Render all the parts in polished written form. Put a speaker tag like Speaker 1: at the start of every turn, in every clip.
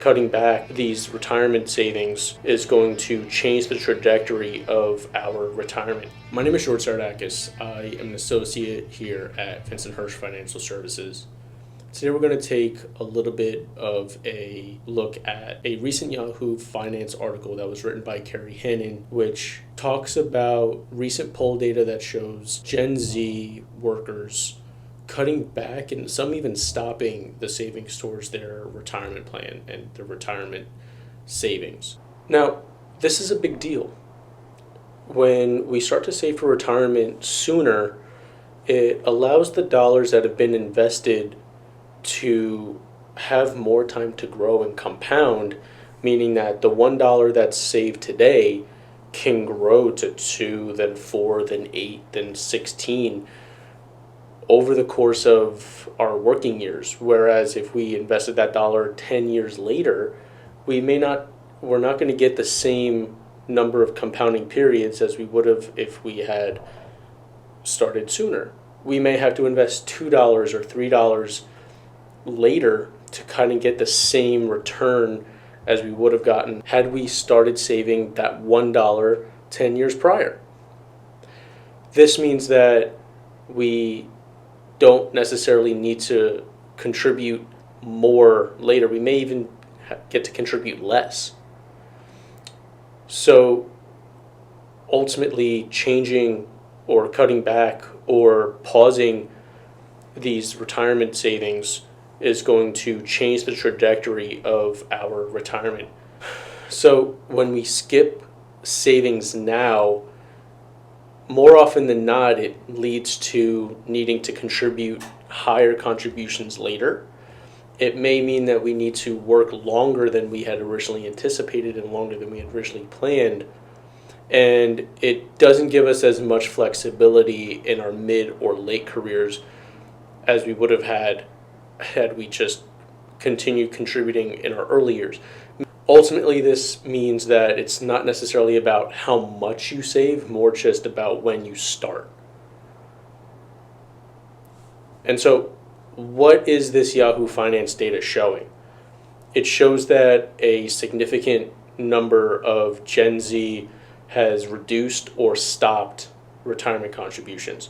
Speaker 1: Cutting back these retirement savings is going to change the trajectory of our retirement. My name is George Sardakis. I am an associate here at Vincent Hirsch Financial Services. Today we're going to take a little bit of a look at a recent Yahoo Finance article that was written by Carrie Hannon, which talks about recent poll data that shows Gen Z workers cutting back and some even stopping the savings towards their retirement plan and their retirement savings. Now, this is a big deal. When we start to save for retirement sooner, it allows the dollars that have been invested to have more time to grow and compound, meaning that the $1 that's saved today can grow to 2, then 4, then 8, then 16 over the course of our working years. Whereas if we invested that dollar 10 years later, we're not going to get the same number of compounding periods as we would have if we had started sooner. We may have to invest $2 or $3 later to kind of get the same return as we would have gotten had we started saving that $1 10 years prior. This means that we don't necessarily need to contribute more later. We may even get to contribute less. So ultimately, changing or cutting back or pausing these retirement savings is going to change the trajectory of our retirement. So when we skip savings now, more often than not, it leads to needing to contribute higher contributions later. It may mean that we need to work longer than we had originally anticipated and longer than we had originally planned. And it doesn't give us as much flexibility in our mid or late careers as we would have had we just continued contributing in our early years. Ultimately, this means that it's not necessarily about how much you save, more just about when you start. And so, what is this Yahoo Finance data showing? It shows that a significant number of Gen Z has reduced or stopped retirement contributions,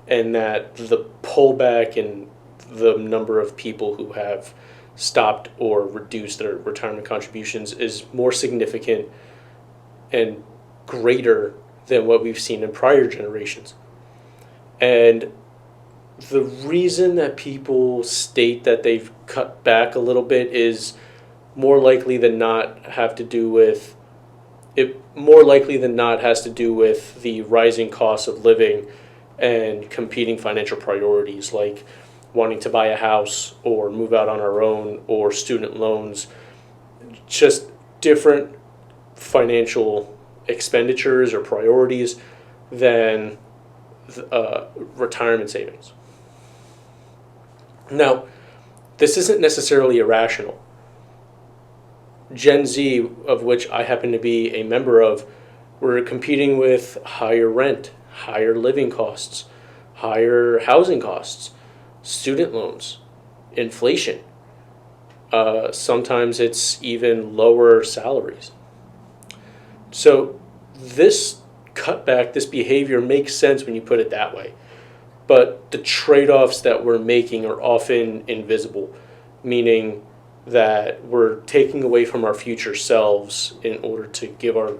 Speaker 1: and that the pullback in the number of people who have stopped or reduced their retirement contributions is more significant and greater than what we've seen in prior generations. And the reason that people state that they've cut back a little bit is more likely than not has to do with the rising cost of living and competing financial priorities like wanting to buy a house or move out on our own or student loans, just different financial expenditures or priorities than retirement savings. Now, this isn't necessarily irrational. Gen Z, of which I happen to be a member of, we're competing with higher rent, higher living costs, higher housing costs, student loans, inflation. Sometimes it's even lower salaries. So this cutback, this behavior makes sense when you put it that way. But the trade-offs that we're making are often invisible, meaning that we're taking away from our future selves in order to give our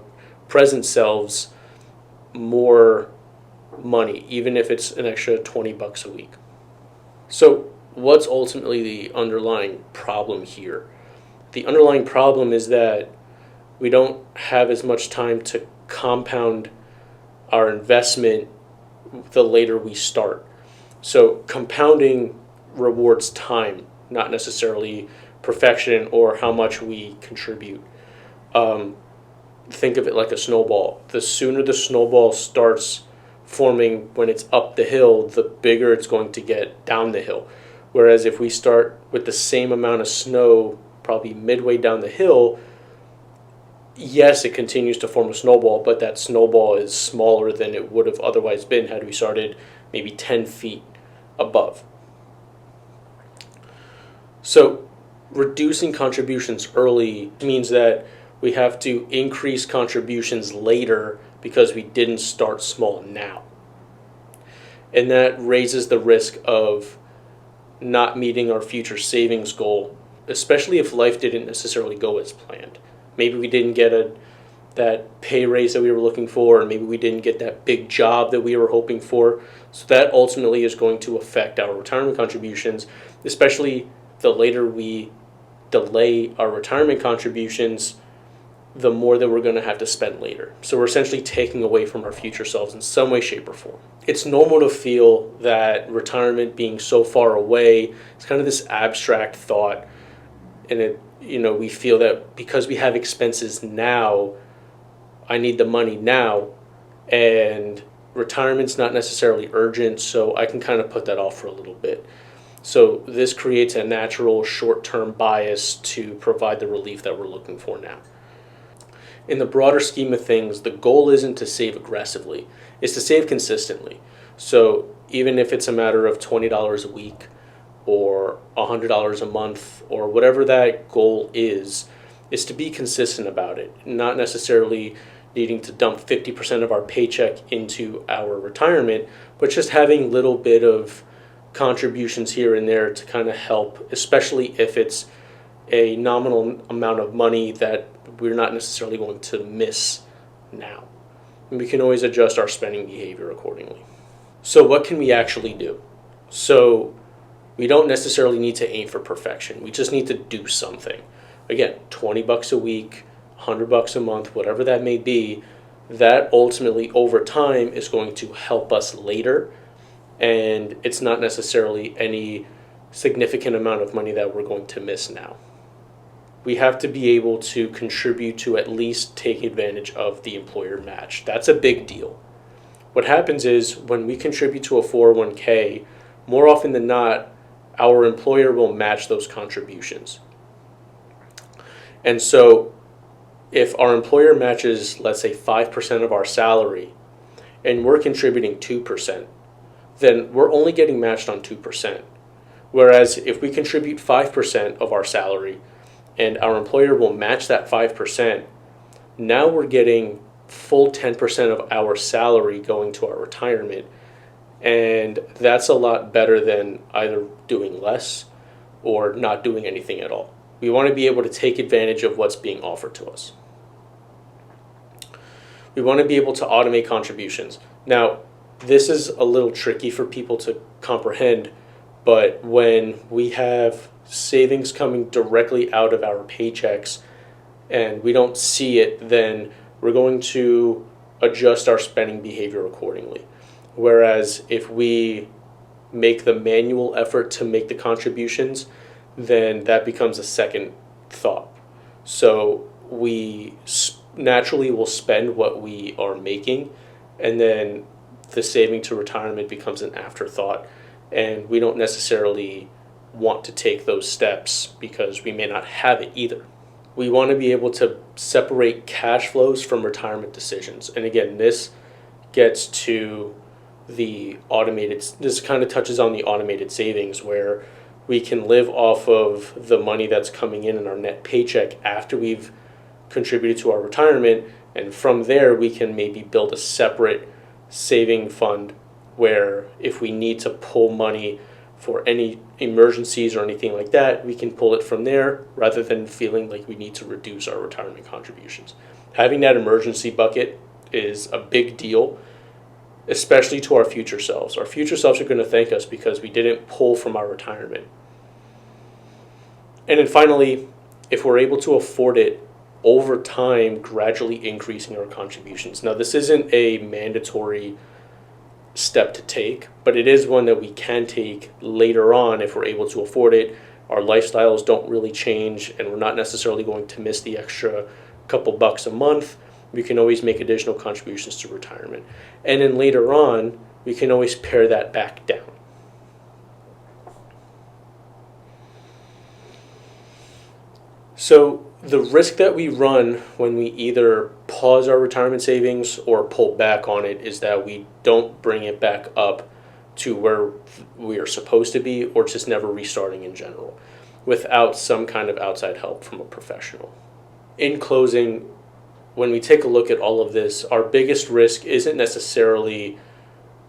Speaker 1: present selves more money, even if it's an extra $20 a week. So what's ultimately the underlying problem here? The underlying problem is that we don't have as much time to compound our investment the later we start. So compounding rewards time, not necessarily perfection or how much we contribute. Think of it like a snowball. The sooner the snowball starts forming when it's up the hill, the bigger it's going to get down the hill. Whereas if we start with the same amount of snow, probably midway down the hill, yes, it continues to form a snowball, but that snowball is smaller than it would have otherwise been had we started maybe 10 feet above. So reducing contributions early means that we have to increase contributions later because we didn't start small now. And that raises the risk of not meeting our future savings goal, especially if life didn't necessarily go as planned. Maybe we didn't get that pay raise that we were looking for, or maybe we didn't get that big job that we were hoping for. So that ultimately is going to affect our retirement contributions, especially the later we delay our retirement contributions, the more that we're going to have to spend later. So we're essentially taking away from our future selves in some way, shape, or form. It's normal to feel that retirement being so far away is kind of this abstract thought, and we feel that because we have expenses now, I need the money now, and retirement's not necessarily urgent, so I can kind of put that off for a little bit. So this creates a natural short-term bias to provide the relief that we're looking for now. In the broader scheme of things, the goal isn't to save aggressively, it's to save consistently. So even if it's a matter of $20 a week or $100 a month or whatever that goal is to be consistent about it, not necessarily needing to dump 50% of our paycheck into our retirement, but just having a little bit of contributions here and there to kind of help, especially if it's a nominal amount of money that we're not necessarily going to miss now. And we can always adjust our spending behavior accordingly. So what can we actually do? So we don't necessarily need to aim for perfection. We just need to do something. Again, $20 a week, $100 a month, whatever that may be, that ultimately over time is going to help us later, and it's not necessarily any significant amount of money that we're going to miss now. We have to be able to contribute to at least take advantage of the employer match. That's a big deal. What happens is when we contribute to a 401k, more often than not, our employer will match those contributions. And so if our employer matches, let's say 5% of our salary, and we're contributing 2%, then we're only getting matched on 2%. Whereas if we contribute 5% of our salary, and our employer will match that 5%, now we're getting full 10% of our salary going to our retirement. And that's a lot better than either doing less or not doing anything at all. We want to be able to take advantage of what's being offered to us. We want to be able to automate contributions. Now, this is a little tricky for people to comprehend, but when we have savings coming directly out of our paychecks and we don't see it, then we're going to adjust our spending behavior accordingly. Whereas if we make the manual effort to make the contributions, then that becomes a second thought. So we naturally will spend what we are making, and then the saving to retirement becomes an afterthought, and we don't necessarily want to take those steps because we may not have it either. We want to be able to separate cash flows from retirement decisions. And again, this gets to this kind of touches on the automated savings, where we can live off of the money that's coming in our net paycheck after we've contributed to our retirement, and from there we can maybe build a separate saving fund where if we need to pull money for any emergencies or anything like that, we can pull it from there rather than feeling like we need to reduce our retirement contributions. Having that emergency bucket is a big deal, especially to our future selves. Our future selves are going to thank us because we didn't pull from our retirement. And then finally, if we're able to afford it, over time, gradually increasing our contributions. Now, this isn't a mandatory step to take, but it is one that we can take later on if we're able to afford it. Our lifestyles don't really change, and we're not necessarily going to miss the extra couple bucks a month. We can always make additional contributions to retirement. And then later on, we can always pare that back down. So the risk that we run when we either pause our retirement savings or pull back on it is that we don't bring it back up to where we are supposed to be, or just never restarting in general. without some kind of outside help from a professional. In closing, when we take a look at all of this, our biggest risk isn't necessarily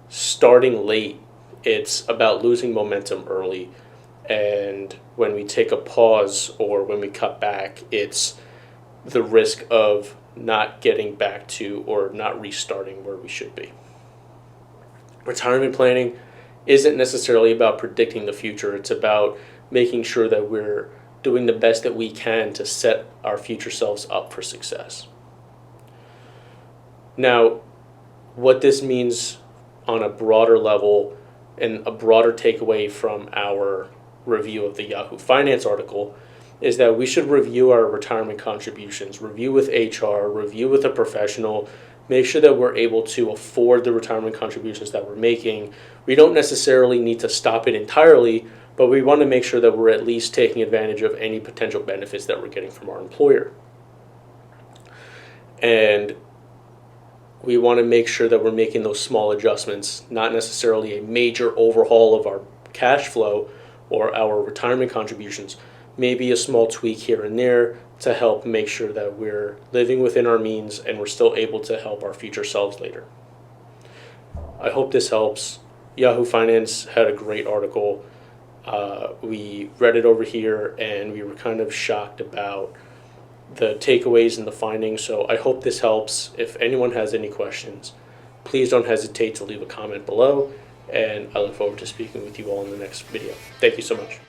Speaker 1: starting late. It's about losing momentum early. And when we take a pause or when we cut back, it's the risk of not getting back to or not restarting where we should be. Retirement planning isn't necessarily about predicting the future. It's about making sure that we're doing the best that we can to set our future selves up for success. Now, what this means on a broader level and a broader takeaway from our review of the Yahoo Finance article is that we should review our retirement contributions, review with HR, review with a professional, make sure that we're able to afford the retirement contributions that we're making. We don't necessarily need to stop it entirely, but we want to make sure that we're at least taking advantage of any potential benefits that we're getting from our employer. And we want to make sure that we're making those small adjustments, not necessarily a major overhaul of our cash flow or our retirement contributions, maybe a small tweak here and there to help make sure that we're living within our means and we're still able to help our future selves later. I hope this helps. Yahoo Finance had a great article. We read it over here and we were kind of shocked about the takeaways and the findings. So I hope this helps. If anyone has any questions, please don't hesitate to leave a comment below. And I look forward to speaking with you all in the next video. Thank you so much.